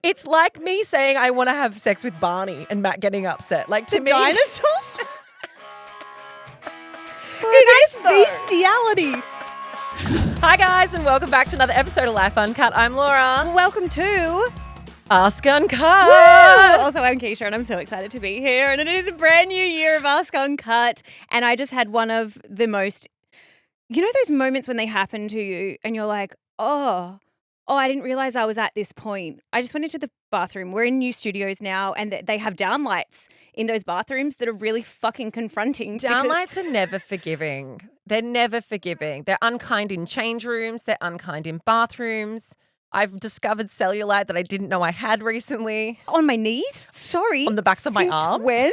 It's like me saying I want to have sex with Barney and Matt getting upset. Like, to me. Dinosaur? It is bestiality. Hi, guys, and welcome back to another episode of Life Uncut. I'm Laura. Welcome to Ask Uncut. Woo! Also, I'm Keeshia, and I'm so excited to be here. And it is a brand new year of Ask Uncut. And I just had one of the most, you know, those moments when they happen to you and you're like, oh, I didn't realize I was at this point. I just went into the bathroom. We're in new studios now, and they have downlights in those bathrooms that are really fucking confronting. Downlights are never forgiving. They're never forgiving. They're unkind in change rooms. They're unkind in bathrooms. I've discovered cellulite that I didn't know I had recently. On my knees? Sorry. On the backs of my arms. When?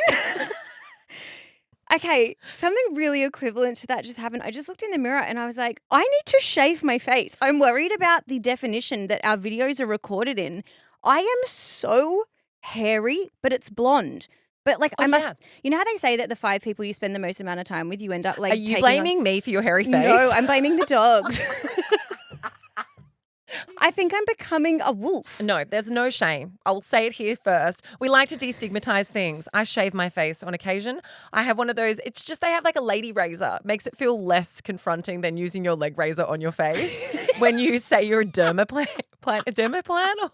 Okay, something really equivalent to that just happened. I just looked in the mirror and I was like, I need to shave my face. I'm worried about the definition that our videos are recorded in. I am so hairy, but it's blonde. But like I must, you know how they say that the 5 people you spend the most amount of time with, you end up like Are you blaming me for your hairy face? No, I'm blaming the dogs. I think I'm becoming a wolf. No, there's no shame. I'll say it here first. We like to destigmatize things. I shave my face on occasion. I have one of those. It's just they have like a lady razor. Makes it feel less confronting than using your leg razor on your face when you say you're a dermaplane or dermaplane.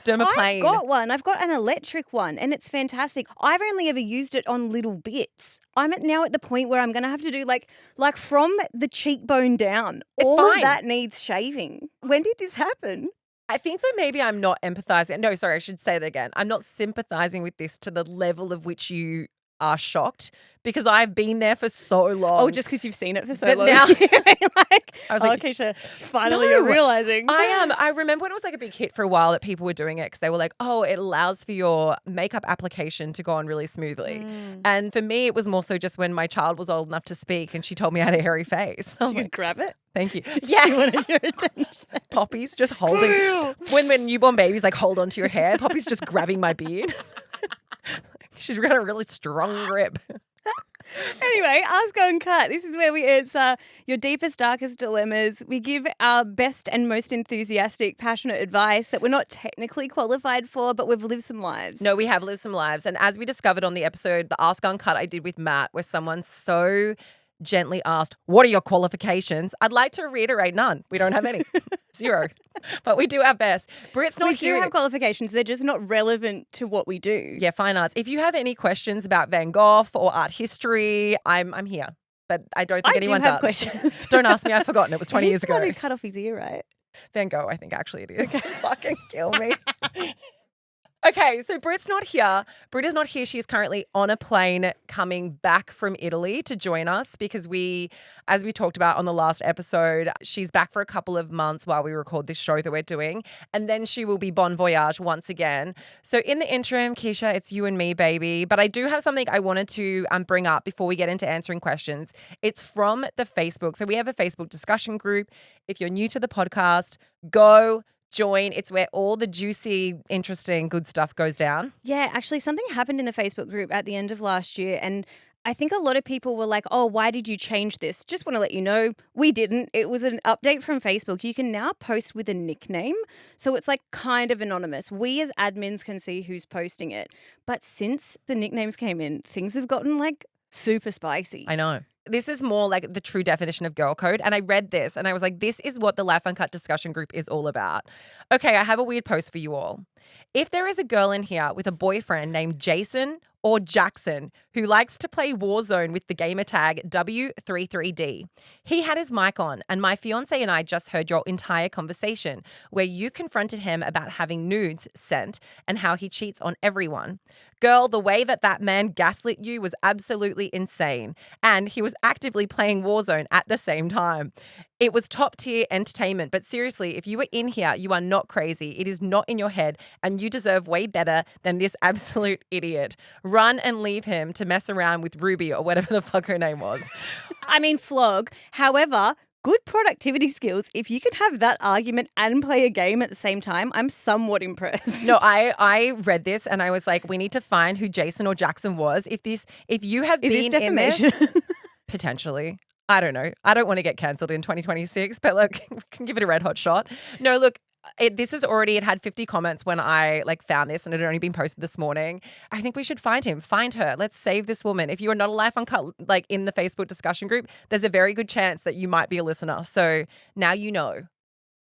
I've got one. I've got an electric one and it's fantastic. I've only ever used it on little bits. I'm now at the point where I'm going to have to do like from the cheekbone down. All of that needs shaving. When did this happen? I think that maybe I'm not empathizing. No, sorry, I should say that again. I'm not sympathizing with this to the level of which you are shocked because I've been there for so long. Oh, just because you've seen it for so long. Now, I was like, Keeshia, finally you're realizing. I remember when it was like a big hit for a while that people were doing it because they were like, oh, it allows for your makeup application to go on really smoothly. And for me, it was more so just when my child was old enough to speak and she told me I had a hairy face. She could grab it. Thank you. Yeah. She wanted your attention. Poppy's just holding. when newborn babies like hold onto your hair, Poppy's just grabbing my beard. She's got a really strong grip. Anyway, Ask Uncut. This is where we answer your deepest, darkest dilemmas. We give our best and most enthusiastic, passionate advice that we're not technically qualified for, but we've lived some lives. No, we have lived some lives. And as we discovered on the episode, the Ask Uncut I did with Matt, where someone so gently asked, what are your qualifications? I'd like to reiterate none. We don't have any. 0. But we do our best. Britt's not here. We do have qualifications. They're just not relevant to what we do. Yeah, fine arts. If you have any questions about Van Gogh or art history, I'm here. But I don't think anyone does. Questions. Don't ask me. I've forgotten. It was 20 years ago. He's the one who cut off his ear, right? Van Gogh, I think actually it is. Fucking kill me. Okay, so Britt's not here. Britt is not here. She is currently on a plane coming back from Italy to join us because as we talked about on the last episode, she's back for a couple of months while we record this show that we're doing. And then she will be bon voyage once again. So in the interim, Keeshia, it's you and me, baby. But I do have something I wanted to bring up before we get into answering questions. It's from the Facebook. So we have a Facebook discussion group. If you're new to the podcast, go join. It's where all the juicy, interesting, good stuff goes down. Yeah, actually something happened in the Facebook group at the end of last year and I think a lot of people were like, oh, why did you change this? Just want to let you know, we didn't. It was an update from Facebook. You can now post with a nickname. So it's like kind of anonymous. We as admins can see who's posting it. But since the nicknames came in, things have gotten like super spicy. I know. This is more like the true definition of girl code. And I read this and I was like, this is what the Life Uncut discussion group is all about. Okay, I have a weird post for you all. If there is a girl in here with a boyfriend named Jason or Jackson who likes to play Warzone with the gamer tag W33D, he had his mic on and my fiance and I just heard your entire conversation where you confronted him about having nudes sent and how he cheats on everyone. Girl, the way that man gaslit you was absolutely insane. And he was actively playing Warzone at the same time. It was top tier entertainment. But seriously, if you were in here, you are not crazy. It is not in your head. And you deserve way better than this absolute idiot. Run and leave him to mess around with Ruby or whatever the fuck her name was. I mean, flog. However, good productivity skills. If you can have that argument and play a game at the same time, I'm somewhat impressed. No, I read this and I was like, we need to find who Jason or Jackson was. If you have been in this, potentially. I don't know. I don't want to get cancelled in 2026, but look, we can give it a red hot shot. No, look, This is already, it had 50 comments when I found this and it had only been posted this morning. I think we should find him, find her. Let's save this woman. If you are not a Life Uncut in the Facebook discussion group, there's a very good chance that you might be a listener. So now you know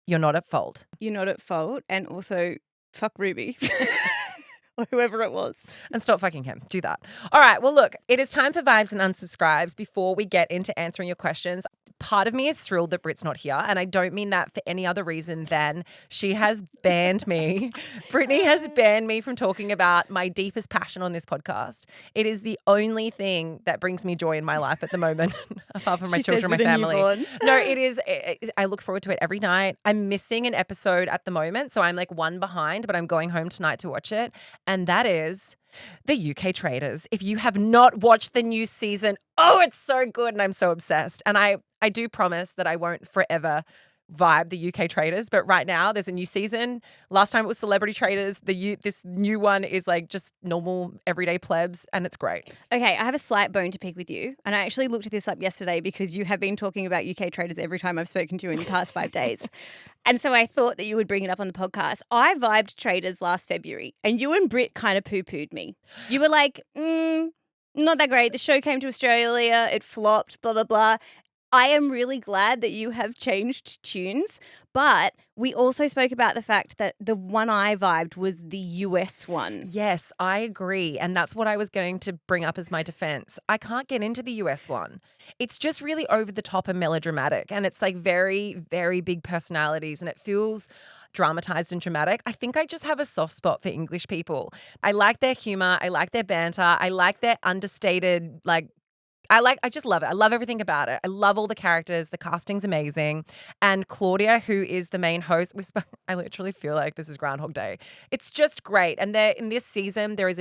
you're not at fault. You're not at fault. And also, fuck Ruby. Or whoever it was. And stop fucking him. Do that. All right. Well, look, it is time for vibes and unsubscribes before we get into answering your questions. Part of me is thrilled that Brit's not here. And I don't mean that for any other reason than she has banned me. Brittany has banned me from talking about my deepest passion on this podcast. It is the only thing that brings me joy in my life at the moment, apart from my children and my family. No, it is. I look forward to it every night. I'm missing an episode at the moment. So I'm one behind, but I'm going home tonight to watch it. And that is the UK Traitors. If you have not watched the new season, it's so good and I'm so obsessed. And I do promise that I won't forever vibe the UK Traitors, but right now there's a new season. Last time it was Celebrity Traitors. This new one is just normal everyday plebs and it's great. Okay, I have a slight bone to pick with you. And I actually looked this up yesterday because you have been talking about UK Traitors every time I've spoken to you in the past 5 days. And so I thought that you would bring it up on the podcast. I vibed Traitors last February and you and Brit kind of poo-pooed me. You were like, not that great. The show came to Australia, it flopped, blah, blah, blah. I am really glad that you have changed tunes, but we also spoke about the fact that the one I vibed was the US one. Yes, I agree. And that's what I was going to bring up as my defense. I can't get into the US one. It's just really over the top and melodramatic. And it's very, very big personalities and it feels dramatized and dramatic. I think I just have a soft spot for English people. I like their humor. I like their banter. I like their understated, I just love it. I love everything about it. I love all the characters. The casting's amazing. And Claudia, who is the main host, I literally feel like this is Groundhog Day. It's just great. And in this season, there is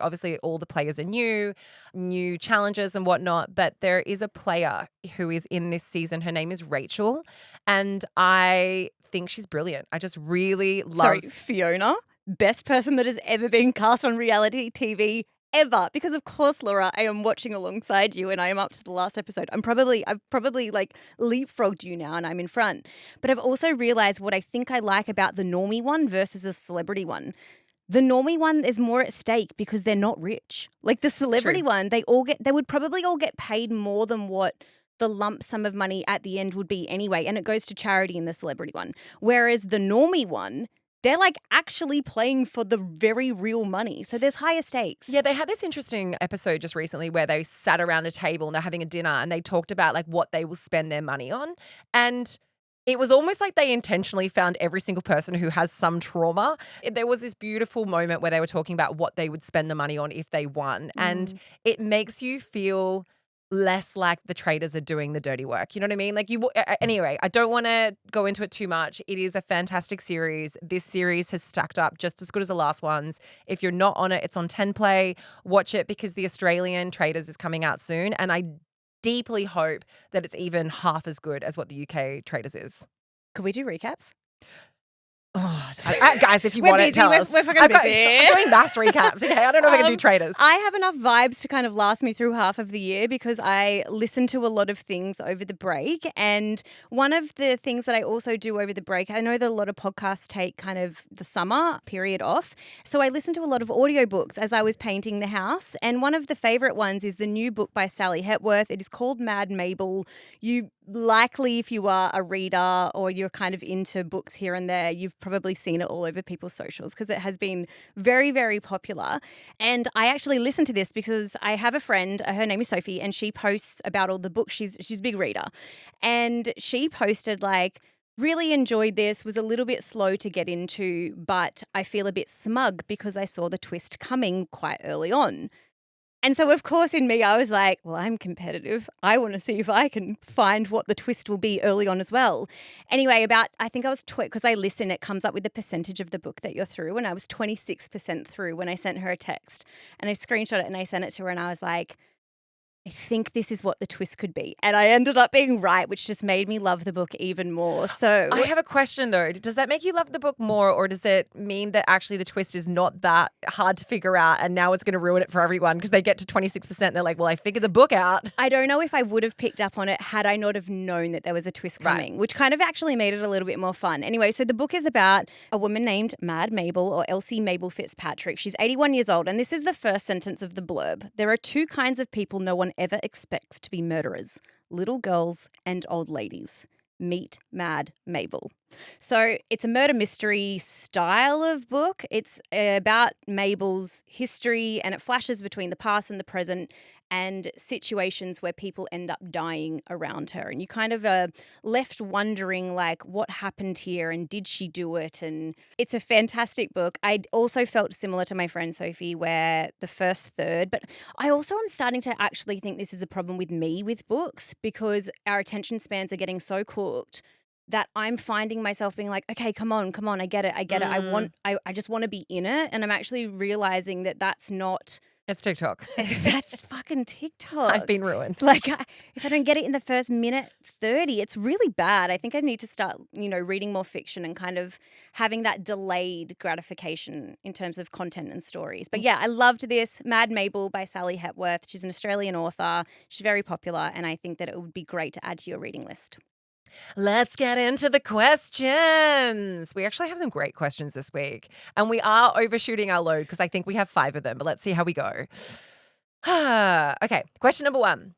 obviously all the players are new challenges and whatnot, but there is a player who is in this season. Her name is Rachel. And I think she's brilliant. I just really love. Sorry, Fiona, best person that has ever been cast on reality TV ever, because of course, Laura, I am watching alongside you and I am up to the last episode. I've probably leapfrogged you now and I'm in front. But I've also realized what I think I like about the normie one versus a celebrity one. The normie one is more at stake because they're not rich. The celebrity one, they would probably all get paid more than what the lump sum of money at the end would be anyway. And it goes to charity in the celebrity one. Whereas the normie one, they're actually playing for the very real money. So there's higher stakes. Yeah, they had this interesting episode just recently where they sat around a table and they're having a dinner and they talked about what they will spend their money on. And it was almost like they intentionally found every single person who has some trauma. There was this beautiful moment where they were talking about what they would spend the money on if they won. And it makes you feel less like the Traitors are doing the dirty work. You know what I mean? Anyway, I don't want to go into it too much. It is a fantastic series. This series has stacked up just as good as the last ones. If you're not on it, it's on 10 Play. Watch it because the Australian Traitors is coming out soon. And I deeply hope that it's even half as good as what the UK Traitors is. Could we do recaps? Oh, guys, if you want it, tell us. We're fucking busy. I'm doing mass recaps, okay? I don't know if I can do Traitors. I have enough vibes to kind of last me through half of the year because I listen to a lot of things over the break. And one of the things that I also do over the break, I know that a lot of podcasts take kind of the summer period off. So I listen to a lot of audiobooks as I was painting the house. And one of the favorite ones is the new book by Sally Hepworth. It is called Mad Mabel. You likely, if you are a reader or you're kind of into books here and there, you've probably seen it all over people's socials because it has been very, very popular. And I actually listened to this because I have a friend, her name is Sophie, and she posts about all the books. She's a big reader. And she posted really enjoyed this, was a little bit slow to get into, but I feel a bit smug because I saw the twist coming quite early on. And so, of course, in me, I was like, well, I'm competitive. I want to see if I can find what the twist will be early on as well. Anyway, I think I was, because I listen, it comes up with the percentage of the book that you're through. And I was 26% through when I sent her a text. And I screenshot it and I sent it to her and I was like, I think this is what the twist could be. And I ended up being right, which just made me love the book even more. So I have a question though. Does that make you love the book more, or does it mean that actually the twist is not that hard to figure out and now it's going to ruin it for everyone because they get to 26% and they're like, well, I figured the book out. I don't know if I would have picked up on it had I not have known that there was a twist coming, which kind of actually made it a little bit more fun. Anyway, so the book is about a woman named Mad Mabel, or Elsie Mabel Fitzpatrick. She's 81 years old, and this is the first sentence of the blurb. There are two kinds of people no one ever expects to be murderers: little girls and old ladies. Meet Mad Mabel. So it's a murder mystery style of book. It's about Mabel's history, and it flashes between the past and the present and situations where people end up dying around her. And you kind of are left wondering, like, what happened here and did she do it? And it's a fantastic book. I also felt similar to my friend Sophie, where the first third, but I also am starting to actually think this is a problem with me with books, because our attention spans are getting so cooked that I'm finding myself being like, okay, come on, I get it. I just want to be in it. And I'm actually realizing that that's not. It's TikTok. That's fucking TikTok. I've been ruined. Like, if I don't get it in the first minute 30, it's really bad. I think I need to start, reading more fiction and kind of having that delayed gratification in terms of content and stories. But yeah, I loved this. Mad Mabel by Sally Hepworth. She's an Australian author. She's very popular, and I think that it would be great to add to your reading list. Let's get into the questions. We actually have some great questions this week, and we are overshooting our load because I think we have 5 of them, but let's see how we go. Okay, question number 1.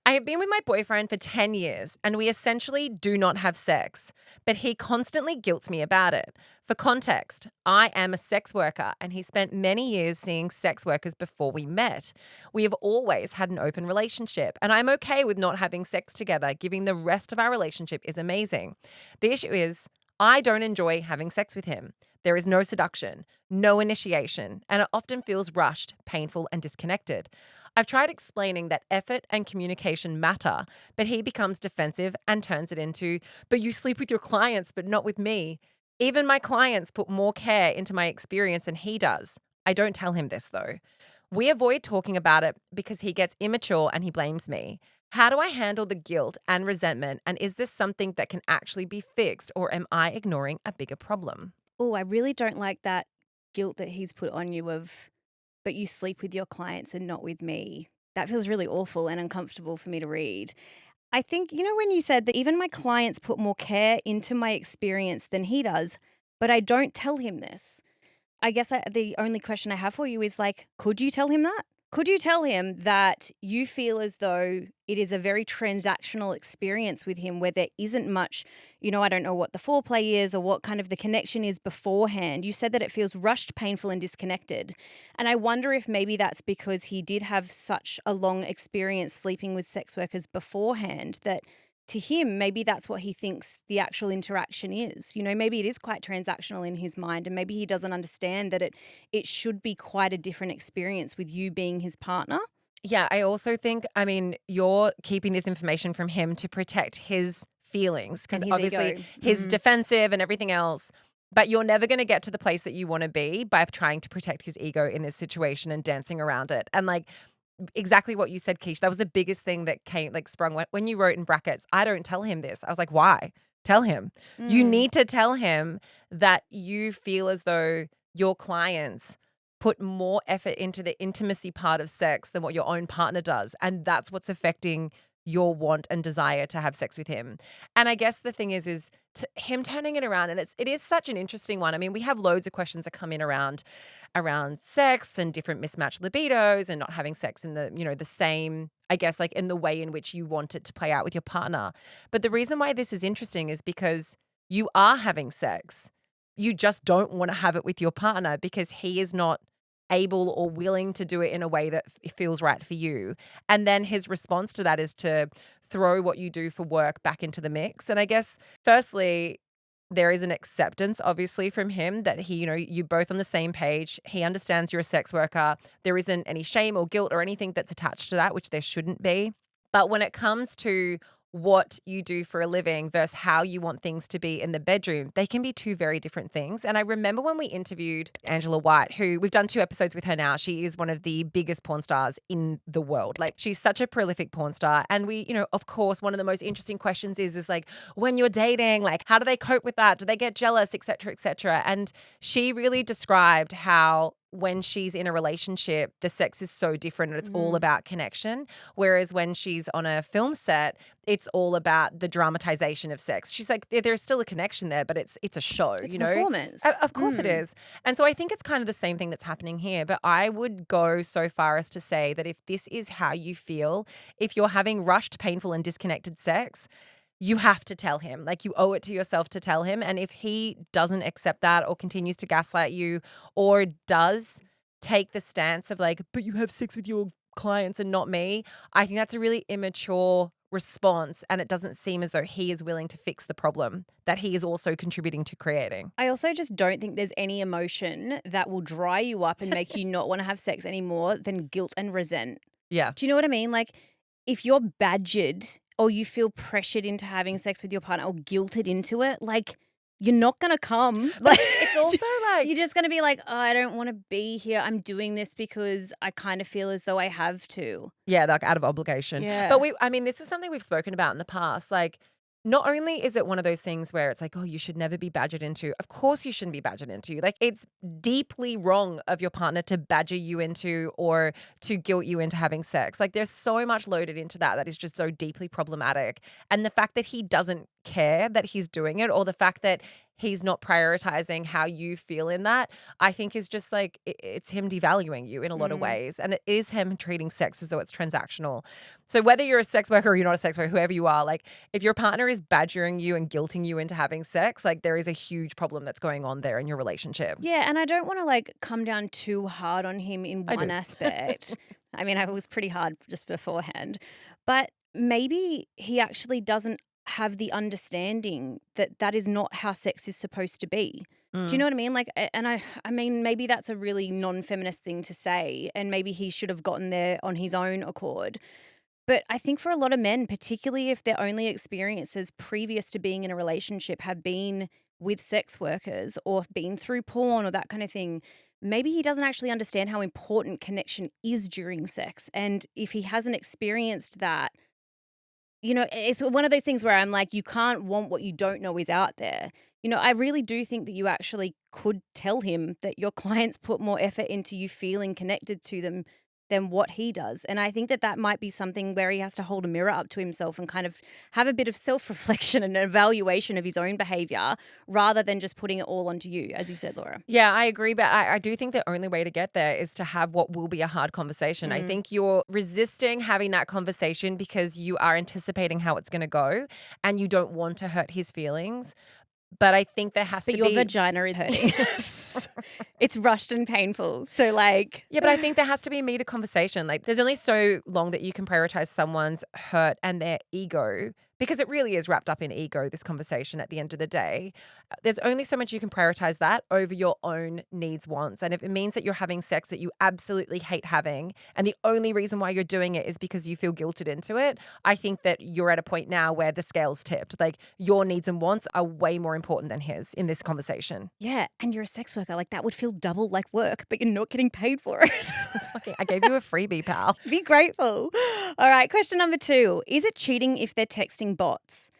I have been with my boyfriend for 10 years and we essentially do not have sex, but he constantly guilts me about it. For context, I am a sex worker and he spent many years seeing sex workers before we met. We have always had an open relationship and I'm okay with not having sex together, given the rest of our relationship is amazing. The issue is I don't enjoy having sex with him. There is no seduction, no initiation, and it often feels rushed, painful, and disconnected. I've tried explaining that effort and communication matter, but he becomes defensive and turns it into, but you sleep with your clients, but not with me. Even my clients put more care into my experience than he does. I don't tell him this, though. We avoid talking about it because he gets immature and he blames me. How do I handle the guilt and resentment, and is this something that can actually be fixed, or am I ignoring a bigger problem? Oh, I really don't like that guilt that he's put on you of, but you sleep with your clients and not with me. That feels really awful and uncomfortable for me to read. I think, when you said that even my clients put more care into my experience than he does, but I don't tell him this. I guess the only question I have for you is, like, could you tell him that? Could you tell him that you feel as though it is a very transactional experience with him where there isn't much, I don't know what the foreplay is or what kind of the connection is beforehand. You said that it feels rushed, painful, and disconnected. And I wonder if maybe that's because he did have such a long experience sleeping with sex workers beforehand that to him, maybe that's what he thinks the actual interaction is. Maybe it is quite transactional in his mind, and maybe he doesn't understand that it should be quite a different experience with you being his partner. Yeah, I also think, you're keeping this information from him to protect his feelings, because obviously ego. He's defensive and everything else. But you're never going to get to the place that you want to be by trying to protect his ego in this situation and dancing around it. And exactly what you said, Keesh. That was the biggest thing that sprung when you wrote in brackets, I don't tell him this. I was like, why? Tell him. You need to tell him that you feel as though your clients put more effort into the intimacy part of sex than what your own partner does. And that's what's affecting your want and desire to have sex with him. And I guess the thing is him turning it around, and it is such an interesting one. We have loads of questions that come in around sex and different mismatched libidos and not having sex in the, the same, I guess, in the way in which you want it to play out with your partner. But the reason why this is interesting is because you are having sex. You just don't want to have it with your partner because he is not able or willing to do it in a way that feels right for you. And then his response to that is to throw what you do for work back into the mix. And I guess, firstly, there is an acceptance, obviously, from him that he, you're both on the same page. He understands you're a sex worker. There isn't any shame or guilt or anything that's attached to that, which there shouldn't be. But when it comes to what you do for a living versus how you want things to be in the bedroom, they can be two very different things. And I remember when we interviewed Angela White, who we've done 2 episodes with her now. She is one of the biggest porn stars in the world. Like, she's such a prolific porn star. And we, of course, one of the most interesting questions is like, when you're dating, like, how do they cope with that? Do they get jealous, et cetera, et cetera? And she really described how when she's in a relationship, the sex is so different and it's all about connection. Whereas when she's on a film set, it's all about the dramatization of sex. She's like, there's still a connection there, but it's a show, It's performance. Of course it is. And so I think it's kind of the same thing that's happening here. But I would go so far as to say that if this is how you feel, if you're having rushed, painful, and disconnected sex, you have to tell him. Like, you owe it to yourself to tell him. And if he doesn't accept that or continues to gaslight you or does take the stance of like, but you have sex with your clients and not me, I think that's a really immature response. And it doesn't seem as though he is willing to fix the problem that he is also contributing to creating. I also just don't think there's any emotion that will dry you up and make you not want to have sex anymore than guilt and resent. Yeah. Do you know what I mean? Like, if you're badgered or you feel pressured into having sex with your partner or guilted into it, like, you're not going to come. Like, it's also like, you're just going to be like, oh, I don't want to be here. I'm doing this because I kind of feel as though I have to. yeah, like out of obligation. Yeah. But this is something we've spoken about in the past. Like, not only is it one of those things where it's like, oh, you should never be badgered into. Of course you shouldn't be badgered into. Like, it's deeply wrong of your partner to badger you into or to guilt you into having sex. Like, there's so much loaded into that is just so deeply problematic. And the fact that he doesn't care that he's doing it, or the fact that he's not prioritizing how you feel in that, I think is just like, it's him devaluing you in a lot of ways. And it is him treating sex as though it's transactional. So whether you're a sex worker or you're not a sex worker, whoever you are, like, if your partner is badgering you and guilting you into having sex, like, there is a huge problem that's going on there in your relationship. Yeah, and I don't want to like come down too hard on him in one aspect. I mean, I was pretty hard just beforehand. But maybe he actually doesn't have the understanding that that is not how sex is supposed to be. Do you know what I mean? Like, and I mean, maybe that's a really non-feminist thing to say, and maybe he should have gotten there on his own accord. But I think for a lot of men, particularly if their only experiences previous to being in a relationship have been with sex workers or been through porn or that kind of thing, maybe he doesn't actually understand how important connection is during sex. And if he hasn't experienced that, it's one of those things where I'm like, you can't want what you don't know is out there. I really do think that you actually could tell him that your clients put more effort into you feeling connected to them than what he does. And I think that that might be something where he has to hold a mirror up to himself and kind of have a bit of self-reflection and an evaluation of his own behavior rather than just putting it all onto you, as you said, Laura. Yeah, I agree. But I do think the only way to get there is to have what will be a hard conversation. I think you're resisting having that conversation because you are anticipating how it's going to go and you don't want to hurt his feelings. But I think there has to be... But your vagina is hurting. It's rushed and painful. So like... Yeah, but I think there has to be a meter conversation. Like, there's only so long that you can prioritize someone's hurt and their ego, because it really is wrapped up in ego, this conversation at the end of the day. There's only so much you can prioritize that over your own needs, wants. And if it means that you're having sex that you absolutely hate having, and the only reason why you're doing it is because you feel guilted into it, I think that you're at a point now where the scale's tipped. Like, your needs and wants are way more important than his in this conversation. Yeah, and you're a sex worker. Like, that would feel double like work, but you're not getting paid for it. Okay, I gave you a freebie, pal. Be grateful. All right, question number 2. Is it cheating if they're texting bots?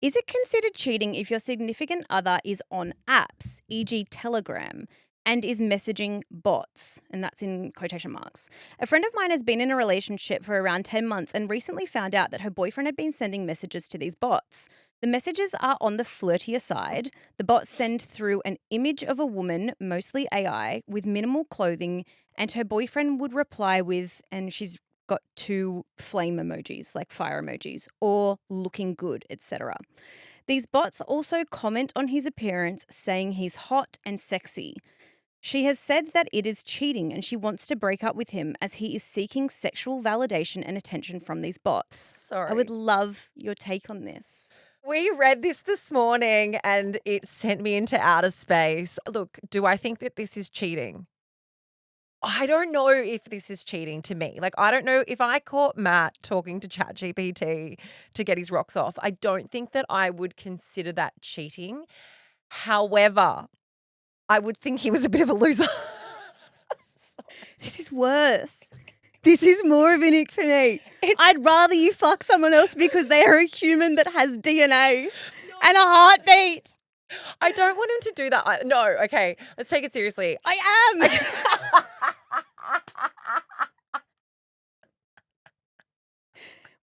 Is it considered cheating if your significant other is on apps, e.g. Telegram, and is messaging bots? And that's in quotation marks. A friend of mine has been in a relationship for around 10 months and recently found out that her boyfriend had been sending messages to these bots. The messages are on the flirtier side. The bots send through an image of a woman, mostly AI, with minimal clothing, and her boyfriend would reply with, and she's got 2 flame emojis, like fire emojis, or looking good, etc. These bots also comment on his appearance, saying he's hot and sexy. She has said that it is cheating and she wants to break up with him as he is seeking sexual validation and attention from these bots. Sorry. I would love your take on this. We read this morning and it sent me into outer space. Look, do I think that this is cheating? I don't know if this is cheating to me. Like, I don't know if I caught Matt talking to ChatGPT to get his rocks off. I don't think that I would consider that cheating. However, I would think he was a bit of a loser. This is worse. This is more of an ick for me. I'd rather you fuck someone else because they are a human that has DNA and a heartbeat. I don't want him to do that. No, okay. Let's take it seriously. I am.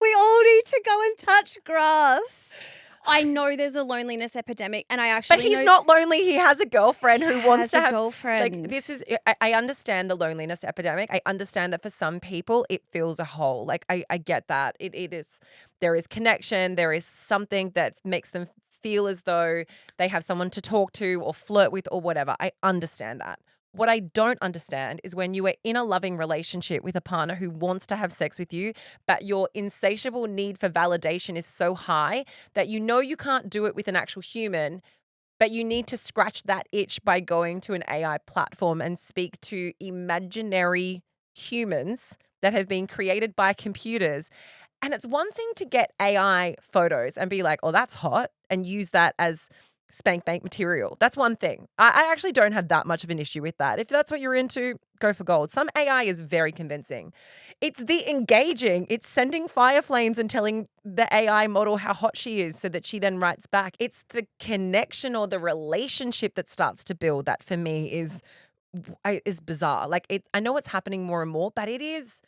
We all need to go and touch grass. I know there's a loneliness epidemic, and I actually. But he's not lonely. He has a girlfriend who wants to have a girlfriend. Like, this is. I understand the loneliness epidemic. I understand that for some people it fills a hole. Like, I get that. It is. There is connection. There is something that makes them feel as though they have someone to talk to or flirt with or whatever. I understand that. What I don't understand is when you are in a loving relationship with a partner who wants to have sex with you, but your insatiable need for validation is so high that you know you can't do it with an actual human, but you need to scratch that itch by going to an AI platform and speak to imaginary humans that have been created by computers. And it's one thing to get AI photos and be like, oh, that's hot, and use that as spank bank material. That's one thing. I actually don't have that much of an issue with that. If that's what you're into, go for gold. Some AI is very convincing. It's the engaging. It's sending fire flames and telling the AI model how hot she is so that she then writes back. It's the connection or the relationship that starts to build that for me is bizarre. Like, I know it's happening more and more, but it is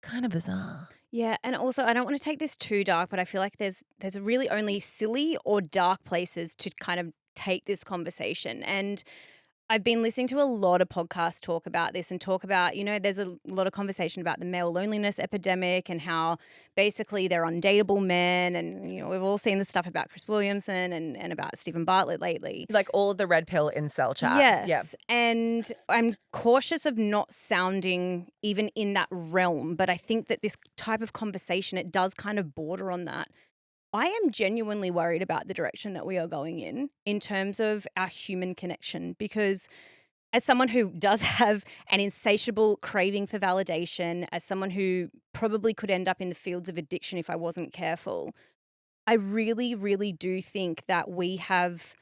kind of bizarre. Yeah, and also I don't want to take this too dark, but I feel like there's really only silly or dark places to kind of take this conversation. And I've been listening to a lot of podcasts talk about this and talk about, there's a lot of conversation about the male loneliness epidemic and how basically they're undateable men. And, we've all seen the stuff about Chris Williamson and about Stephen Bartlett lately. Like all of the red pill incel chat. Yes. Yeah. And I'm cautious of not sounding even in that realm, but I think that this type of conversation, it does kind of border on that. I am genuinely worried about the direction that we are going in terms of our human connection, because as someone who does have an insatiable craving for validation, as someone who probably could end up in the fields of addiction if I wasn't careful, I really, really do think that we've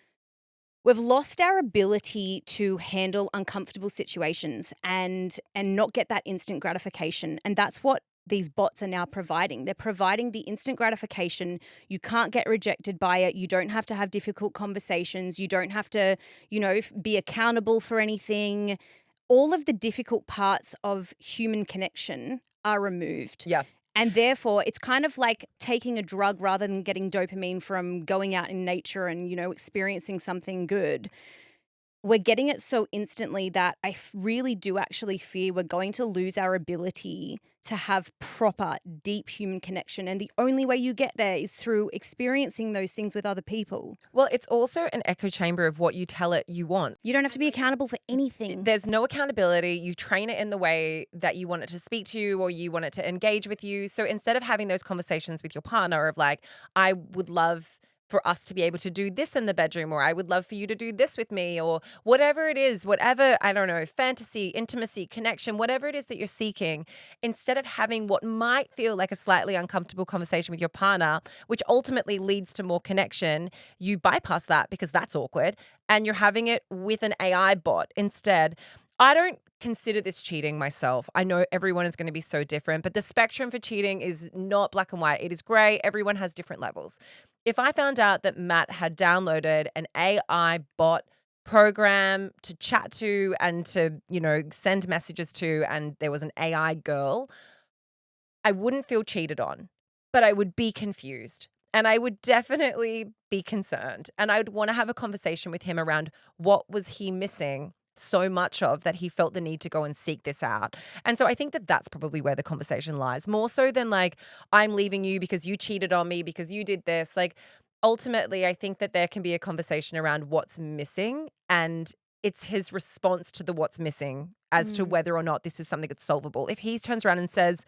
lost our ability to handle uncomfortable situations and not get that instant gratification. And that's what these bots are now providing. They're providing the instant gratification. You can't get rejected by it. You don't have to have difficult conversations. You don't have to, be accountable for anything. All of the difficult parts of human connection are removed. Yeah. And therefore, it's kind of like taking a drug rather than getting dopamine from going out in nature and, experiencing something good. We're getting it so instantly that I really do actually fear we're going to lose our ability to have proper, deep human connection. And the only way you get there is through experiencing those things with other people. Well, it's also an echo chamber of what you tell it you want. You don't have to be accountable for anything. There's no accountability. You train it in the way that you want it to speak to you or you want it to engage with you. So instead of having those conversations with your partner of like, I would love for us to be able to do this in the bedroom, or I would love for you to do this with me, or whatever it is, whatever, I don't know, fantasy, intimacy, connection, whatever it is that you're seeking, instead of having what might feel like a slightly uncomfortable conversation with your partner, which ultimately leads to more connection, you bypass that because that's awkward, and you're having it with an AI bot instead. I don't consider this cheating myself. I know everyone is going to be so different, but the spectrum for cheating is not black and white. It is gray. Everyone has different levels. If I found out that Matt had downloaded an AI bot program to chat to and to, send messages to, and there was an AI girl, I wouldn't feel cheated on, but I would be confused. And I would definitely be concerned. And I would want to have a conversation with him around what was he missing so much of that he felt the need to go and seek this out. And so I think that that's probably where the conversation lies, more so than like, I'm leaving you because you cheated on me, because you did this. Like, ultimately, I think that there can be a conversation around what's missing, and it's his response to the what's missing as to whether or not this is something that's solvable. If he turns around and says,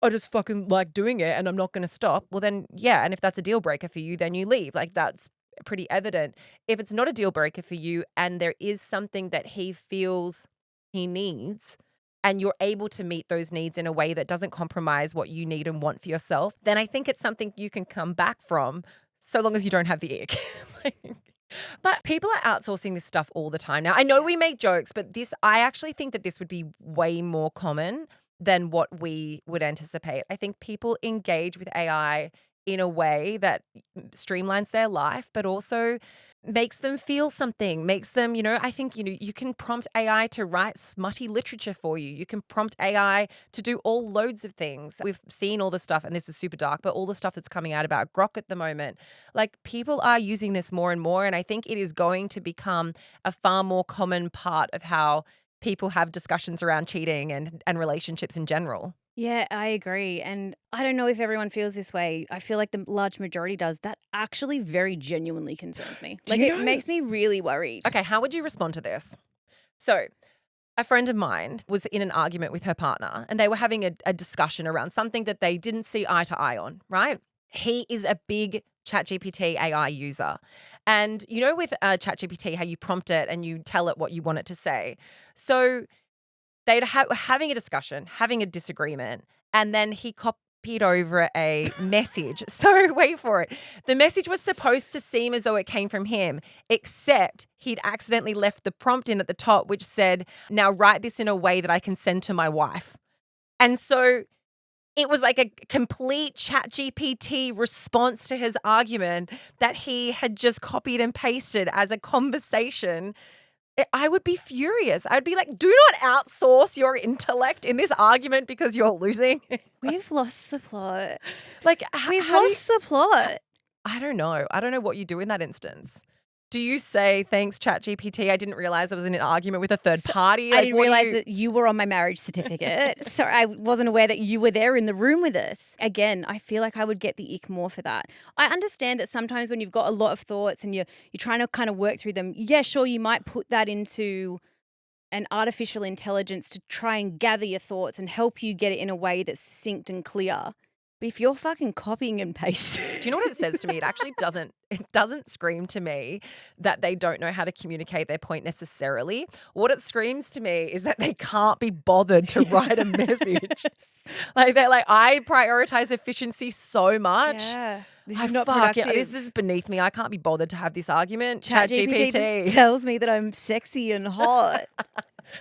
I just fucking like doing it and I'm not going to stop, well then, yeah. And if that's a deal breaker for you, then you leave. Like, that's pretty evident. If it's not a deal breaker for you and there is something that he feels he needs, and you're able to meet those needs in a way that doesn't compromise what you need and want for yourself, then I think it's something you can come back from so long as you don't have the ick. But people are outsourcing this stuff all the time now. I know we make jokes, but I actually think that this would be way more common than what we would anticipate. I think people engage with AI in a way that streamlines their life, but also makes them feel something, makes them, I think, you can prompt AI to write smutty literature for you. You can prompt AI to do all loads of things. We've seen all the stuff, and this is super dark, but all the stuff that's coming out about Grok at the moment. Like, people are using this more and more, and I think it is going to become a far more common part of how people have discussions around cheating and relationships in general. Yeah, I agree. And I don't know if everyone feels this way. I feel like the large majority does. That actually very genuinely concerns me. Like, it makes me really worried. Okay, how would you respond to this? So, a friend of mine was in an argument with her partner, and they were having a discussion around something that they didn't see eye to eye on, right? He is a big ChatGPT AI user. And with ChatGPT, how you prompt it and you tell it what you want it to say. So they'd having a discussion, having a disagreement, and then he copied over a message. So wait for it. The message was supposed to seem as though it came from him, except he'd accidentally left the prompt in at the top, which said, "Now write this in a way that I can send to my wife." And so it was like a complete ChatGPT response to his argument that he had just copied and pasted as a conversation. I would be furious. I'd be like, do not outsource your intellect in this argument because you're losing. We've lost the plot. Like, We've lost the plot. I don't know. I don't know what you do in that instance. Do you say, thanks, ChatGPT, I didn't realize I was in an argument with a third party? I didn't realize that you were on my marriage certificate. So I wasn't aware that you were there in the room with us. Again, I feel like I would get the ick more for that. I understand that sometimes when you've got a lot of thoughts and you're trying to kind of work through them, yeah, sure, you might put that into an artificial intelligence to try and gather your thoughts and help you get it in a way that's succinct and clear. But if you're fucking copying and pasting. Do you know what it says to me? It actually doesn't scream to me that they don't know how to communicate their point necessarily. What it screams to me is that they can't be bothered to write a message. Like, they're like, I prioritize efficiency so much. Yeah. This is not productive. This is beneath me. I can't be bothered to have this argument. ChatGPT just tells me that I'm sexy and hot.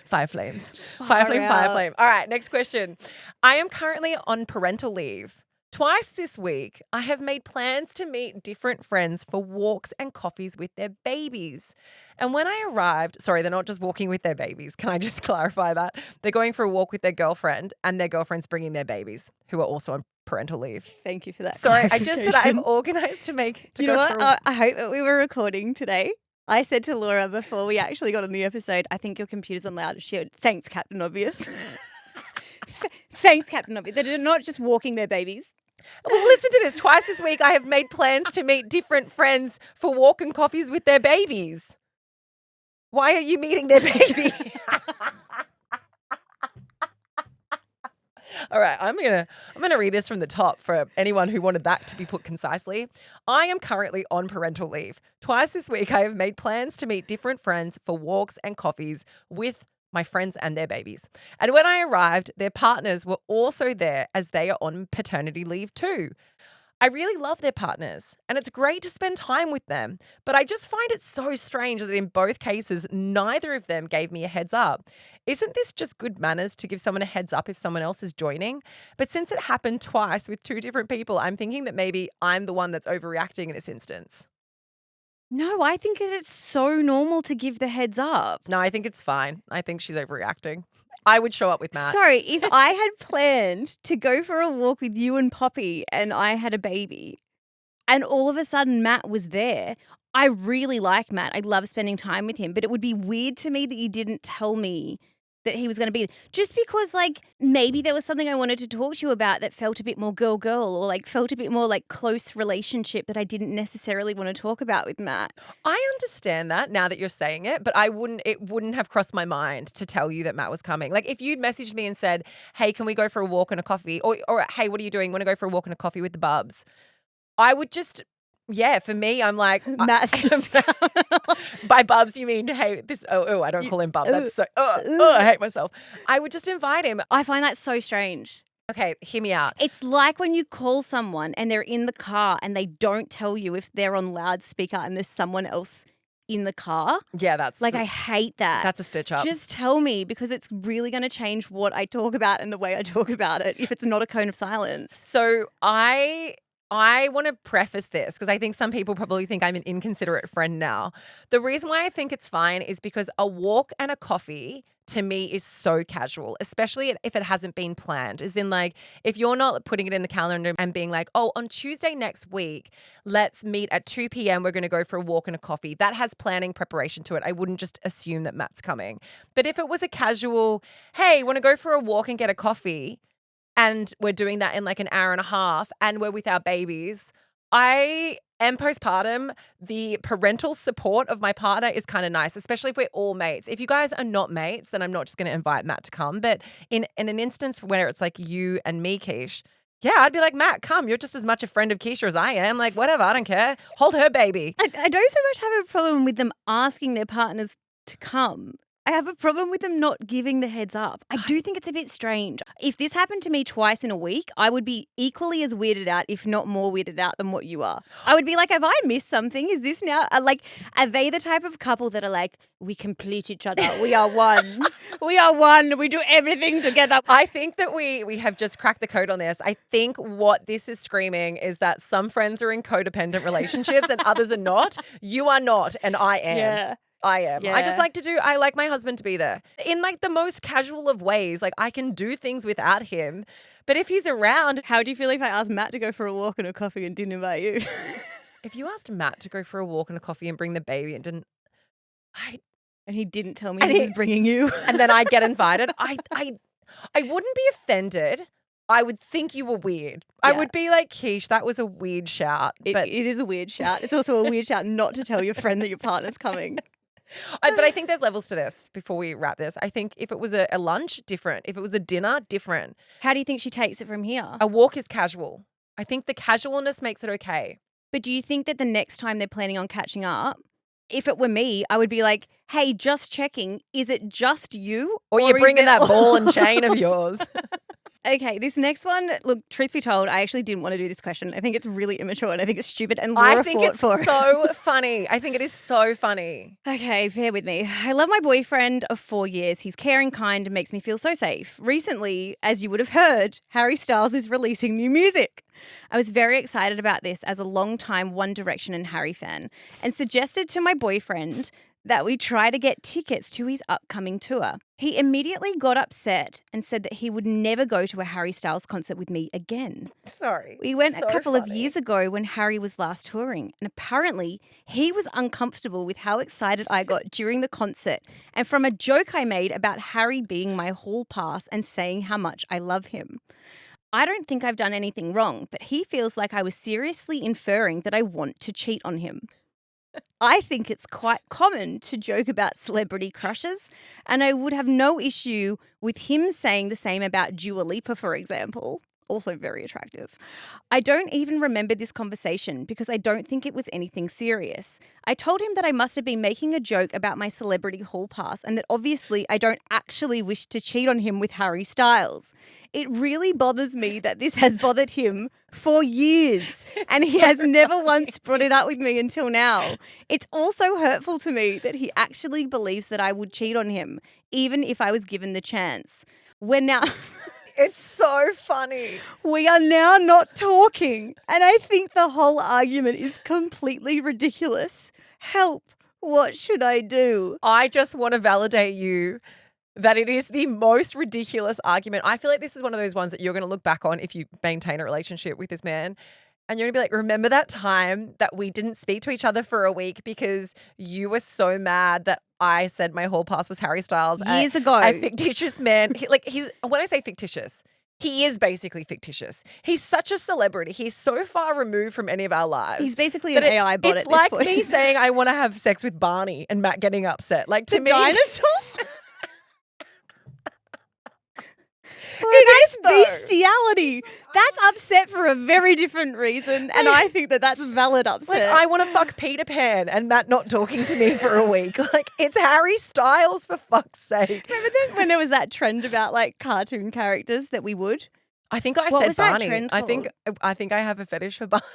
Fire flames. Fire flame. All right, next question. I am currently on parental leave. Twice this week, I have made plans to meet different friends for walks and coffees with their babies. And when I arrived, sorry, they're not just walking with their babies. Can I just clarify that? They're going for a walk with their girlfriend, and their girlfriend's bringing their babies, who are also on parental leave. Thank you for that. Sorry, I just said I'm organized to make. You know what? I hope that we were recording today. I said to Laura before we actually got on the episode, I think your computer's on loud. She went, thanks, Captain Obvious. Thanks, Captain Obvious. They're not just walking their babies. Well, listen to this. Twice this week, I have made plans to meet different friends for walk and coffees with their babies. Why are you meeting their baby? All right, I'm gonna read this from the top for anyone who wanted that to be put concisely. I am currently on parental leave. Twice this week, I have made plans to meet different friends for walks and coffees with my friends and their babies. And when I arrived, their partners were also there as they are on paternity leave too. I really love their partners and it's great to spend time with them, but I just find it so strange that in both cases, neither of them gave me a heads up. Isn't this just good manners to give someone a heads up if someone else is joining? But since it happened twice with two different people, I'm thinking that maybe I'm the one that's overreacting in this instance. No, I think that it's so normal to give the heads up. No, I think it's fine. I think she's overreacting. I would show up with Matt. Sorry, if I had planned to go for a walk with you and Poppy and I had a baby and all of a sudden Matt was there, I really like Matt. I love spending time with him, but it would be weird to me that you didn't tell me that he was going to be just because, like, maybe there was something I wanted to talk to you about that felt a bit more girl or like felt a bit more like close relationship that I didn't necessarily want to talk about with Matt. I understand that now that you're saying it, but it wouldn't have crossed my mind to tell you that Matt was coming. Like, if you'd messaged me and said, hey, can we go for a walk and a coffee? Or hey, what are you doing? Want to go for a walk and a coffee with the bubs? I would just Yeah, for me, I'm like, Matt. by Bubs, you mean, hey, this, I don't call him Bub. That's so, I hate myself. I would just invite him. I find that so strange. Okay, hear me out. It's like when you call someone and they're in the car and they don't tell you if they're on loudspeaker and there's someone else in the car. Yeah, that's like, I hate that. That's a stitch up. Just tell me, because it's really going to change what I talk about and the way I talk about it if it's not a cone of silence. So I want to preface this because I think some people probably think I'm an inconsiderate friend now. The reason why I think it's fine is because a walk and a coffee to me is so casual, especially if it hasn't been planned. As in, like, if you're not putting it in the calendar and being like, oh, on Tuesday next week, let's meet at 2 p.m. We're going to go for a walk and a coffee. That has planning preparation to it. I wouldn't just assume that Matt's coming. But if it was a casual, hey, want to go for a walk and get a coffee, and we're doing that in like an hour and a half, and we're with our babies, I am postpartum. The parental support of my partner is kind of nice, especially if we're all mates. If you guys are not mates, then I'm not just going to invite Matt to come. But in an instance where it's like you and me, Keish, yeah, I'd be like, Matt, come. You're just as much a friend of Keishia as I am. Like, whatever, I don't care. Hold her baby. I don't so much have a problem with them asking their partners to come. I have a problem with them not giving the heads up. I do think it's a bit strange. If this happened to me twice in a week, I would be equally as weirded out, if not more weirded out than what you are. I would be like, have I missed something? Is this now? Are they the type of couple that are like, we complete each other. We are one. We are one. We do everything together. I think that we have just cracked the code on this. I think what this is screaming is that some friends are in codependent relationships and others are not. You are not, and I am. Yeah. I am. Yeah. I like my husband to be there in like the most casual of ways. Like, I can do things without him, but if he's around. How do you feel if I asked Matt to go for a walk and a coffee and didn't invite you? If you asked Matt to go for a walk and a coffee and bring the baby and and he didn't tell me he was bringing you, and then I get invited, I wouldn't be offended. I would think you were weird. Yeah. I would be like, Keish, that was a weird shout. But it is a weird shout. It's also a weird shout not to tell your friend that your partner's coming. But I think there's levels to this before we wrap this. I think if it was a lunch, different. If it was a dinner, different. How do you think she takes it from here? A walk is casual. I think the casualness makes it okay. But do you think that the next time they're planning on catching up, if it were me, I would be like, hey, just checking, is it just you? Or you're bringing that ball and chain of yours. Okay, this next one, look, truth be told, I actually didn't want to do this question. I think it's really immature and I think it's stupid, and Laura I think it's so funny. I think it is so funny. Okay, bear with me. I love my boyfriend of 4 years. He's caring, kind, and makes me feel so safe. Recently, as you would have heard, Harry Styles is releasing new music. I was very excited about this as a long-time One Direction and Harry fan, and suggested to my boyfriend that we try to get tickets to his upcoming tour. He immediately got upset and said that he would never go to a Harry Styles concert with me again. Sorry. We went a couple of years ago when Harry was last touring, and apparently he was uncomfortable with how excited I got during the concert, and from a joke I made about Harry being my hall pass and saying how much I love him. I don't think I've done anything wrong, but he feels like I was seriously inferring that I want to cheat on him. I think it's quite common to joke about celebrity crushes, and I would have no issue with him saying the same about Dua Lipa, for example. Also very attractive. I don't even remember this conversation because I don't think it was anything serious. I told him that I must have been making a joke about my celebrity hall pass and that obviously I don't actually wish to cheat on him with Harry Styles. It really bothers me that this has bothered him for years and he has never once brought it up with me until now. It's also hurtful to me that he actually believes that I would cheat on him, even if I was given the chance. We're now... It's so funny. We are now not talking, and I think the whole argument is completely ridiculous. Help. What should I do? I just want to validate you that it is the most ridiculous argument. I feel like this is one of those ones that you're going to look back on if you maintain a relationship with this man. And you're going to be like, remember that time that we didn't speak to each other for a week because you were so mad that I said my hall pass was Harry Styles. Years ago. A fictitious man. When I say fictitious, he is basically fictitious. He's such a celebrity. He's so far removed from any of our lives. He's basically an AI bot at this point. It's like me saying I want to have sex with Barney and Matt getting upset. Like, to me. Dinosaur? It is though. bestiality. That's upset for a very different reason, and I think that that's valid upset. Like, I want to fuck Peter Pan and Matt not talking to me for a week. Like, it's Harry Styles, for fuck's sake. Remember when there was that trend about like cartoon characters that we would? I think I What said was that Barney. trend I think I have a fetish for Barney.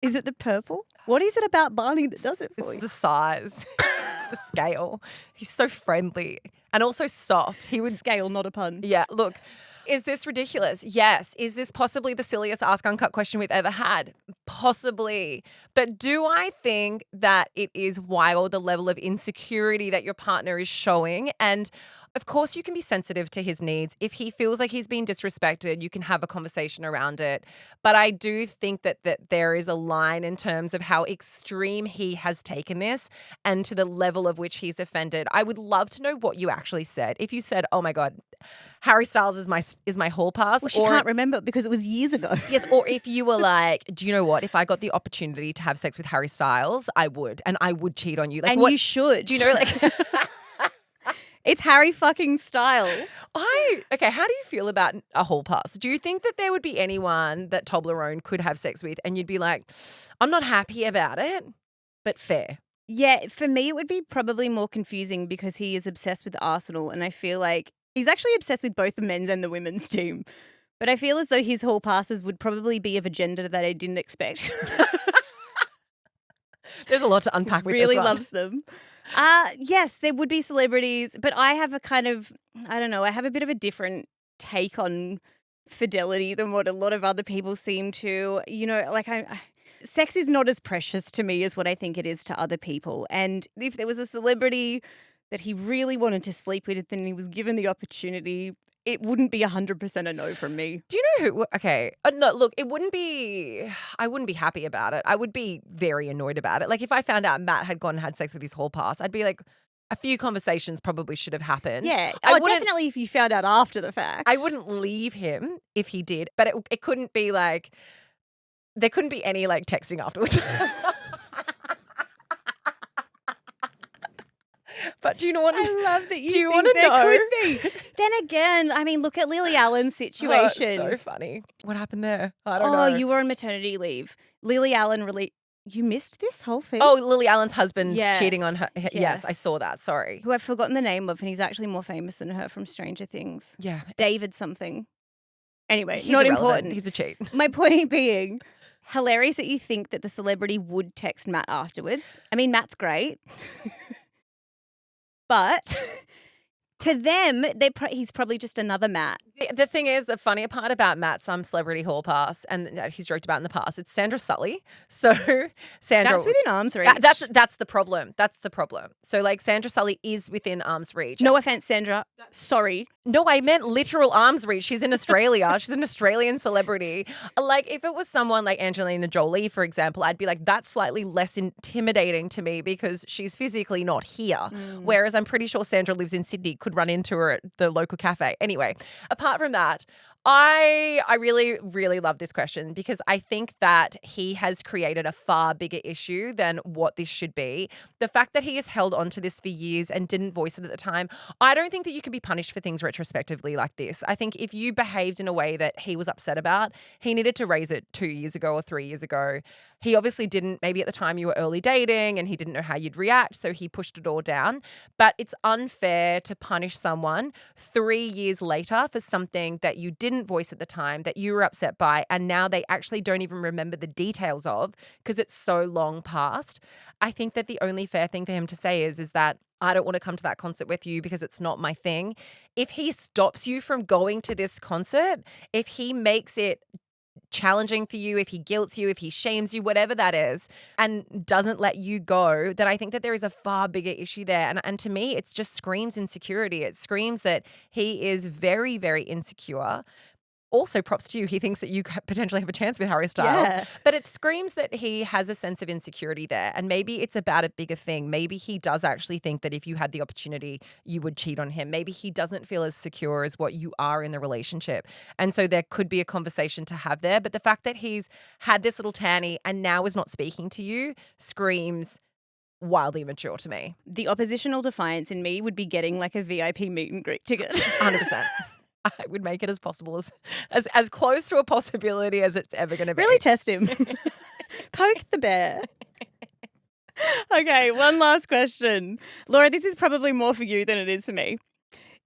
Is it the purple? What is it about Barney that does it for It's you? the size. It's the scale. He's so friendly and also soft. He would Scale, not a pun. Yeah, look, is this ridiculous? Yes. Is this possibly the silliest Ask Uncut question we've ever had? Possibly. But do I think that it is wild, the level of insecurity that your partner is showing? And of course, you can be sensitive to his needs. If he feels like he's being disrespected, you can have a conversation around it. But I do think that there is a line in terms of how extreme he has taken this and to the level of which he's offended. I would love to know what you actually said. If you said, "Oh my God, Harry Styles is my hall pass," Well, she can't remember because it was years ago. yes, or if you were like, "Do you know what? If I got the opportunity to have sex with Harry Styles, I would, and I would cheat on you." Like, And what you should. do you know? Like. It's Harry fucking Styles. Okay, how do you feel about a hall pass? Do you think that there would be anyone that Toblerone could have sex with and you'd be like, I'm not happy about it, but fair? Yeah, for me, it would be probably more confusing because he is obsessed with Arsenal, and I feel like he's actually obsessed with both the men's and the women's team. But I feel as though his hall passes would probably be of a gender that I didn't expect. There's a lot to unpack with Really this one. loves them. Yes, there would be celebrities, but I have a kind of, I don't know, I have a bit of a different take on fidelity than what a lot of other people seem to. You know, like sex is not as precious to me as what I think it is to other people. And if there was a celebrity that he really wanted to sleep with and he was given the opportunity, it wouldn't be 100% a no from me. Do you know who? Okay, no, look, I wouldn't be happy about it. I would be very annoyed about it. Like if I found out Matt had gone and had sex with his hall pass, I'd be like, a few conversations probably should have happened. Yeah. I Oh, wouldn't- definitely if you found out after the fact. I wouldn't leave him if he did, but it couldn't be like, there couldn't be any like texting afterwards. But do you know what? I love that you Do you think wanna there know? could be. Then again, I mean, look at Lily Allen's Oh, situation. so funny. What happened there? I don't know. You were on maternity leave. Lily Allen really. You missed this whole thing? Oh, Lily Allen's husband Yes, cheating on her. Yes, yes. I saw that. Sorry. Who I've forgotten the name of, and he's actually more famous than her from Stranger Things. Yeah. David something. Anyway, He's not irrelevant. important. He's a cheat. My point being, hilarious that you think that the celebrity would text Matt afterwards. I mean, Matt's great. But to them, he's probably just another Matt. The thing is, the funnier part about Matt's celebrity hall pass, and that he's joked about in the past, it's Sandra Sully. So Sandra, That's within arm's reach. that's the problem. That's the problem. So like Sandra Sully is within arm's reach. No offense, Sandra. Sorry. No, I meant literal arm's reach. She's in Australia. She's an Australian celebrity. Like, if it was someone like Angelina Jolie, for example, I'd be like, that's slightly less intimidating to me because she's physically not here. Whereas I'm pretty sure Sandra lives in Sydney, could run into her at the local cafe. Anyway, apart from that, I really, really love this question because I think that he has created a far bigger issue than what this should be. The fact that he has held on to this for years and didn't voice it at the time, I don't think that you can be punished for things retrospectively like this. I think if you behaved in a way that he was upset about, he needed to raise it 2 years ago or 3 years ago. He obviously didn't. Maybe at the time you were early dating and he didn't know how you'd react, so he pushed it all down. But it's unfair to punish someone 3 years later for something that you didn't voice at the time, that you were upset by, and now they actually don't even remember the details of because it's so long past. I think that the only fair thing for him to say is that I don't want to come to that concert with you because it's not my thing. If he stops you from going to this concert, if he makes it challenging for you, if he guilts you, if he shames you, whatever that is, and doesn't let you go, then I think that there is a far bigger issue there. And to me, it just screams insecurity. It screams that he is very, very insecure. Also, props to you. He thinks that you potentially have a chance with Harry Styles. Yeah. But it screams that he has a sense of insecurity there. And maybe it's about a bigger thing. Maybe he does actually think that if you had the opportunity, you would cheat on him. Maybe he doesn't feel as secure as what you are in the relationship. And so there could be a conversation to have there. But the fact that he's had this little tanny and now is not speaking to you screams wildly immature to me. The oppositional defiance in me would be getting like a VIP meet and greet ticket. 100%. I would make it as possible as close to a possibility as it's ever going to be. Really test him. Poke the bear. Okay, one last question. Laura, this is probably more for you than it is for me.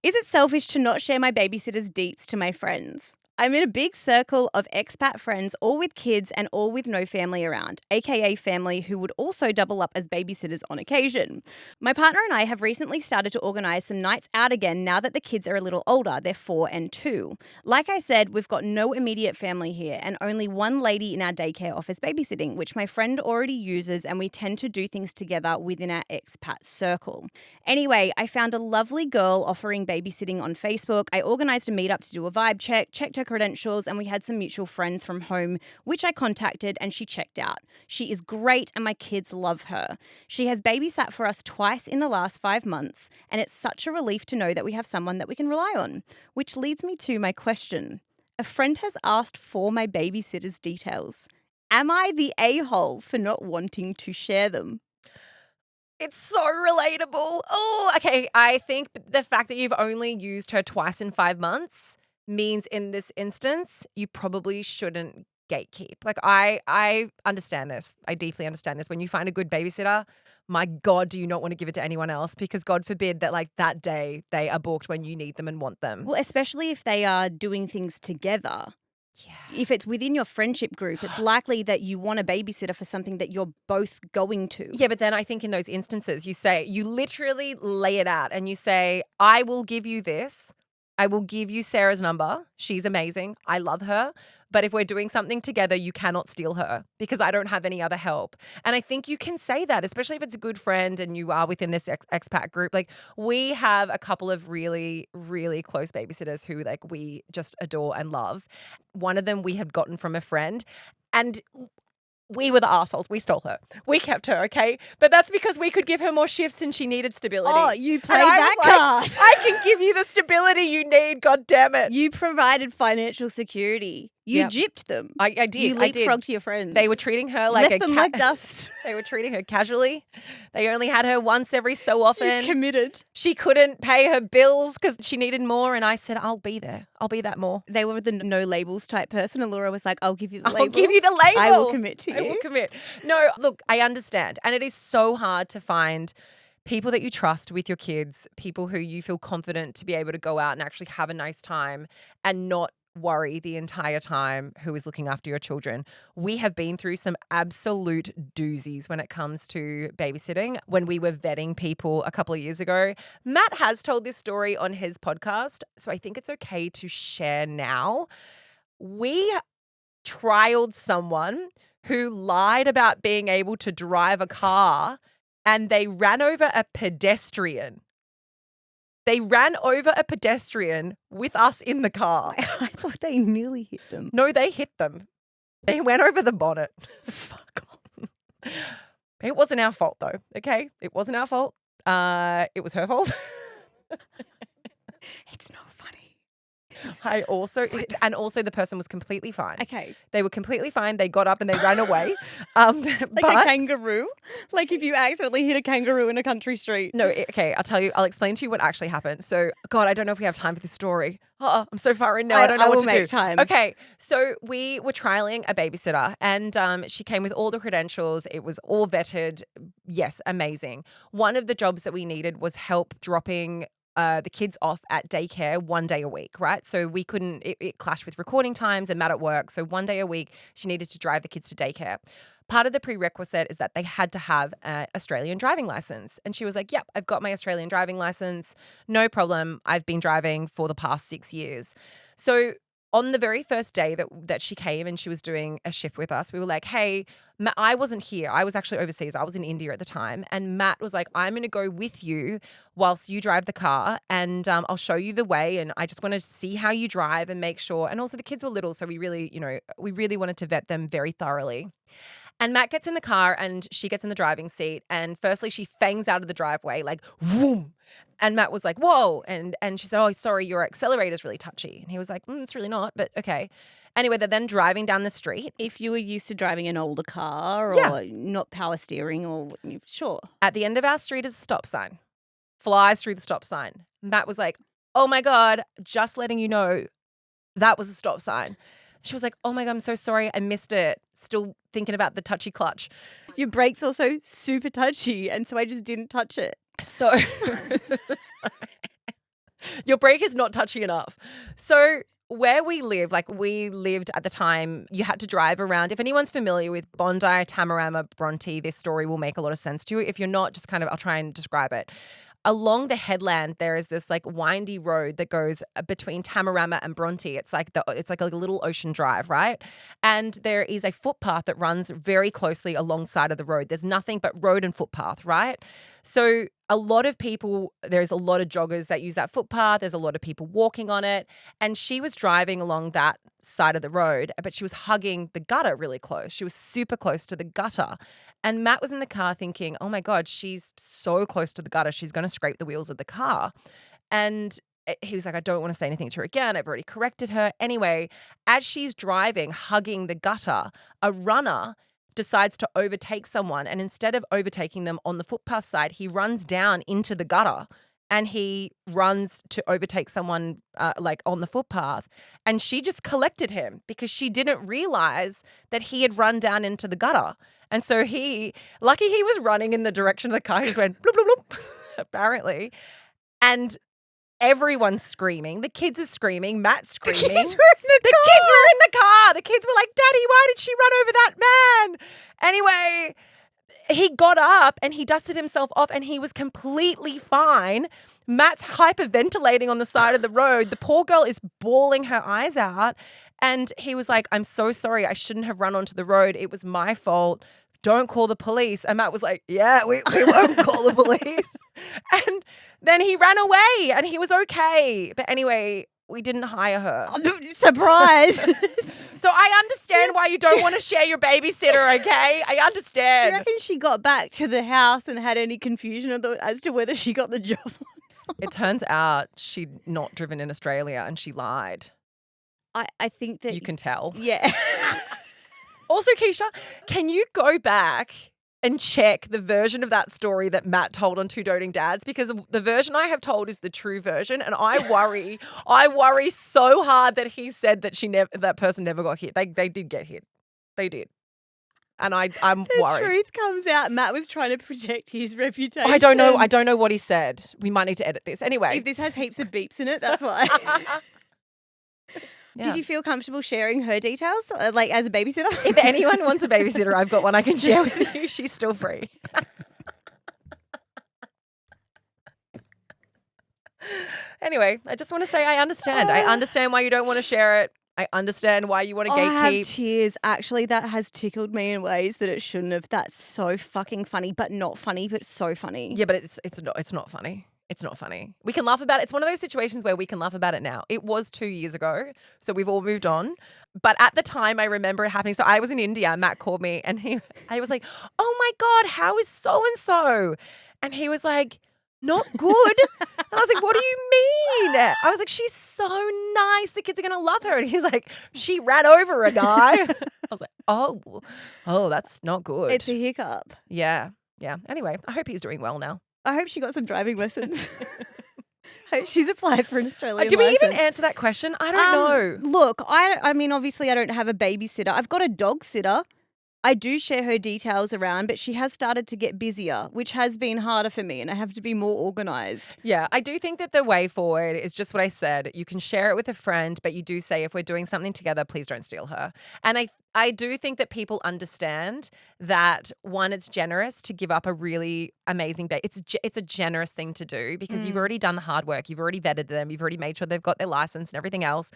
Is it selfish to not share my babysitter's deets to my friends? I'm in a big circle of expat friends, all with kids and all with no family around, aka family who would also double up as babysitters on occasion. My partner and I have recently started to organise some nights out again now that the kids are a little older, they're 4 and 2. Like I said, we've got no immediate family here and only one lady in our daycare office babysitting, which my friend already uses, and we tend to do things together within our expat circle. Anyway, I found a lovely girl offering babysitting on Facebook. I organised a meetup to do a vibe check, checked her credentials, and we had some mutual friends from home, which I contacted, and she checked out. She is great and my kids love her. She has babysat for us twice in the last 5 months, and it's such a relief to know that we have someone that we can rely on. Which leads me to my question. A friend has asked for my babysitter's details. Am I the a-hole for not wanting to share them? It's so relatable. Oh, okay. I think the fact that you've only used her twice in 5 months means in this instance, you probably shouldn't gatekeep. Like I understand this. I deeply understand this. When you find a good babysitter, my God, do you not want to give it to anyone else? Because God forbid that like that day they are booked when you need them and want them. Well, especially if they are doing things together. Yeah. If it's within your friendship group, it's likely that you want a babysitter for something that you're both going to. Yeah, but then I think in those instances, you literally lay it out and you say, I will give you this. I will give you Sarah's number. She's amazing. I love her. But if we're doing something together, you cannot steal her because I don't have any other help. And I think you can say that, especially if it's a good friend and you are within this expat group. Like we have a couple of really, really close babysitters who like we just adore and love. One of them we had gotten from a friend, and we were the assholes. We stole her. We kept her, okay? But that's because we could give her more shifts and she needed stability. Oh, you played And I that was like, card. I can give you the stability you need, God damn it. You provided financial security. You Yep. gypped them. I did. You I did. leapfrogged your friends. They were treating her like Left a them like dust. They were treating her casually. They only had her once every so often. You committed. She couldn't pay her bills because she needed more. And I said, I'll be there. I'll be that more. They were the no labels type person, and Laura was like, I'll give you the label. I'll give you the label. I will commit to you. I will commit. No, look, I understand. And it is so hard to find people that you trust with your kids, people who you feel confident to be able to go out and actually have a nice time and not worry the entire time who is looking after your children. We have been through some absolute doozies when it comes to babysitting. When we were vetting people a couple of years ago, Matt has told this story on his podcast, so I think it's okay to share now. We trialed someone who lied about being able to drive a car, and they ran over a pedestrian. They ran over a pedestrian with us in the car. I thought they nearly hit them. No, they hit them. They went over the bonnet. Fuck off. It wasn't our fault, though, okay? It wasn't our fault. It was her fault. It's not funny. Also the person was completely fine. Okay. They were completely fine. They got up and they ran away. Like a kangaroo? Like if you accidentally hit a kangaroo in a country street. No, okay, I'll explain to you what actually happened. So, God, I don't know if we have time for this story. Oh, I'm so far in now. I don't know what to do. Time. Okay, so we were trialing a babysitter and she came with all the credentials. It was all vetted. Yes, amazing. One of the jobs that we needed was help dropping the kids off at daycare 1 day a week, right? So we couldn't, it clashed with recording times and Matt at work. So 1 day a week, she needed to drive the kids to daycare. Part of the prerequisite is that they had to have an Australian driving license. And she was like, yep, I've got my Australian driving license. No problem. I've been driving for the past 6 years. So on the very first day that she came and she was doing a shift with us, we were like, hey, I wasn't here. I was actually overseas. I was in India at the time. And Matt was like, I'm going to go with you whilst you drive the car and I'll show you the way. And I just want to see how you drive and make sure. And also the kids were little. So we really wanted to vet them very thoroughly. And Matt gets in the car and she gets in the driving seat. And firstly, she fangs out of the driveway like, vroom. And Matt was like, whoa. And she said, oh, sorry, your accelerator's really touchy. And he was like, it's really not, but okay. Anyway, they're then driving down the street. If you were used to driving an older car or not power steering or sure. At the end of our street is a stop sign. Flies through the stop sign. Matt was like, oh my God, just letting you know that was a stop sign. She was like, oh my God, I'm so sorry. I missed it. Still thinking about the touchy clutch. Your brake's also super touchy, and so I just didn't touch it. So your brake is not touchy enough. So where we live, like we lived at the time, you had to drive around. If anyone's familiar with Bondi, Tamarama, Bronte, this story will make a lot of sense to you. If you're not, just kind of, I'll try and describe it. Along the headland, there is this like windy road that goes between Tamarama and Bronte. It's like a little ocean drive, right? And there is a footpath that runs very closely alongside of the road. There's nothing but road and footpath, right? So a lot of people, there's a lot of joggers that use that footpath. There's a lot of people walking on it. And she was driving along that side of the road, but she was hugging the gutter really close. She was super close to the gutter. And Matt was in the car thinking, oh my God, she's so close to the gutter. She's going to scrape the wheels of the car. And he was like, I don't want to say anything to her again. I've already corrected her. Anyway, as she's driving, hugging the gutter, a runner decides to overtake someone. And instead of overtaking them on the footpath side, he runs down into the gutter and he runs to overtake someone like on the footpath. And she just collected him because she didn't realize that he had run down into the gutter. And so lucky he was running in the direction of the car. He just went bloop, bloop, bloop, apparently. And everyone's screaming. The kids are screaming. Matt's screaming. The kids were in the car. Kids were in the car. The kids were like, Daddy, why did she run over that man? Anyway, he got up and he dusted himself off and he was completely fine. Matt's hyperventilating on the side of the road. The poor girl is bawling her eyes out. And he was like, I'm so sorry. I shouldn't have run onto the road. It was my fault. Don't call the police. And Matt was like, yeah, we won't call the police. And then he ran away and he was okay. But anyway, we didn't hire her. Surprise. So I understand why you don't want to share your babysitter, okay? I Do understand. you reckon she got back to the house and had any confusion as to whether she got the job? It turns out she'd not driven in Australia and she lied. I think that You can tell. Yeah. Also, Keeshia, can you go back and check the version of that story that Matt told on Two Doting Dads? Because the version I have told is the true version, and I worry so hard that he said that that person never got hit. They did get hit. They did. And I'm The worried. truth comes out. Matt was trying to protect his reputation. I don't know what he said. We might need to edit this. Anyway. If this has heaps of beeps in it, that's why. Yeah. Did you feel comfortable sharing her details, like as a babysitter? If anyone wants a babysitter, I've got one I can share with you. She's still free. Anyway, I just want to say I understand. I understand why you don't want to share it. I understand why you want to I have gatekeep. tears. Actually, that has tickled me in ways that it shouldn't have. That's so fucking funny, but not funny, but so funny. Yeah, but it's not funny. It's not funny. We can laugh about it. It's one of those situations where we can laugh about it now. It was 2 years ago, so we've all moved on. But at the time, I remember it happening. So I was in India. Matt called me, and I was like, "Oh my God, how is so and so?" And he was like, "Not good." And I was like, "What do you mean?" I was like, "She's so nice. The kids are gonna love her." And he's like, "She ran over a guy." I was like, "Oh, that's not good." It's a hiccup. Yeah. Anyway, I hope he's doing well now. I hope she got some driving lessons. Hope she's applied for an Australian Did we license. even answer that question? I don't know. Look, I mean, obviously I don't have a babysitter. I've got a dog sitter. I do share her details around, but she has started to get busier, which has been harder for me, and I have to be more organised. Yeah, I do think that the way forward is just what I said. You can share it with a friend, but you do say, if we're doing something together, please don't steal her. And I do think that people understand that, one, it's generous to give up a really amazing baby. It's a generous thing to do because you've already done the hard work. You've already vetted them. You've already made sure they've got their license and everything else.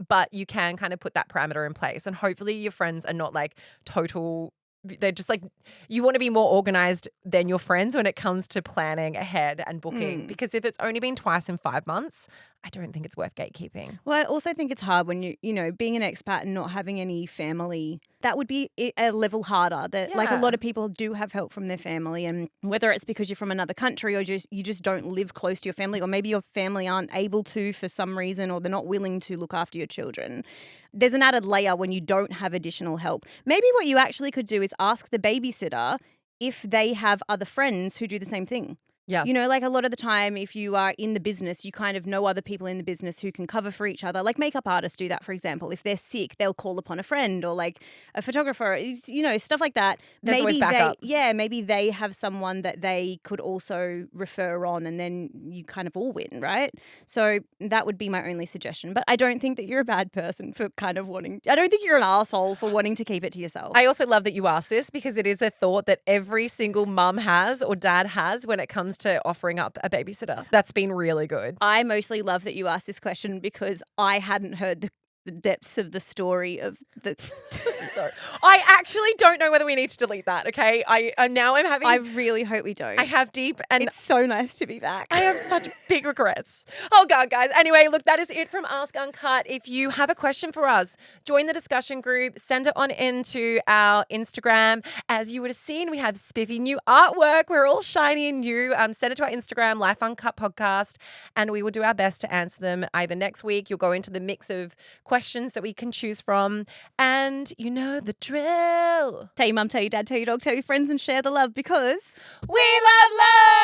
But you can kind of put that parameter in place. And hopefully your friends are not like total... They're just like, you want to be more organized than your friends when it comes to planning ahead and booking. Because if it's only been twice in 5 months, I don't think it's worth gatekeeping. Well, I also think it's hard when you know, being an expat and not having any family. That would be a level harder. That like a lot of people do have help from their family, and whether it's because you're from another country or you just don't live close to your family, or maybe your family aren't able to for some reason, or they're not willing to look after your children. There's an added layer when you don't have additional help. Maybe what you actually could do is ask the babysitter if they have other friends who do the same thing. Yeah. You know, like a lot of the time, if you are in the business, you kind of know other people in the business who can cover for each other. Like makeup artists do that, for example. If they're sick, they'll call upon a friend or like a photographer, you know, stuff like that. There's always maybe backup. maybe they have someone that they could also refer on, and then you kind of all win, right? So that would be my only suggestion. But I don't think that you're a bad person for kind of wanting. I don't think you're an asshole for wanting to keep it to yourself. I also love that you asked this because it is a thought that every single mum has or dad has when it comes to offering up a babysitter. That's been really good. I mostly love that you asked this question because I hadn't heard the depths of the story of the. So I actually don't know whether we need to delete that. Okay, I'm having. I really hope we don't. I have deep and It's so nice to be back. I have such big regrets. Oh, God, guys. Anyway, look, that is it from Ask Uncut. If you have a question for us, join the discussion group, send it on into our Instagram. As you would have seen, we have spiffy new artwork. We're all shiny and new. Send it to our Instagram, Life Uncut Podcast, and we will do our best to answer them either next week. You'll go into the mix of questions that we can choose from. And you know the drill. Tell your mum, tell your dad, tell your dog, tell your friends, and share the love because We love love!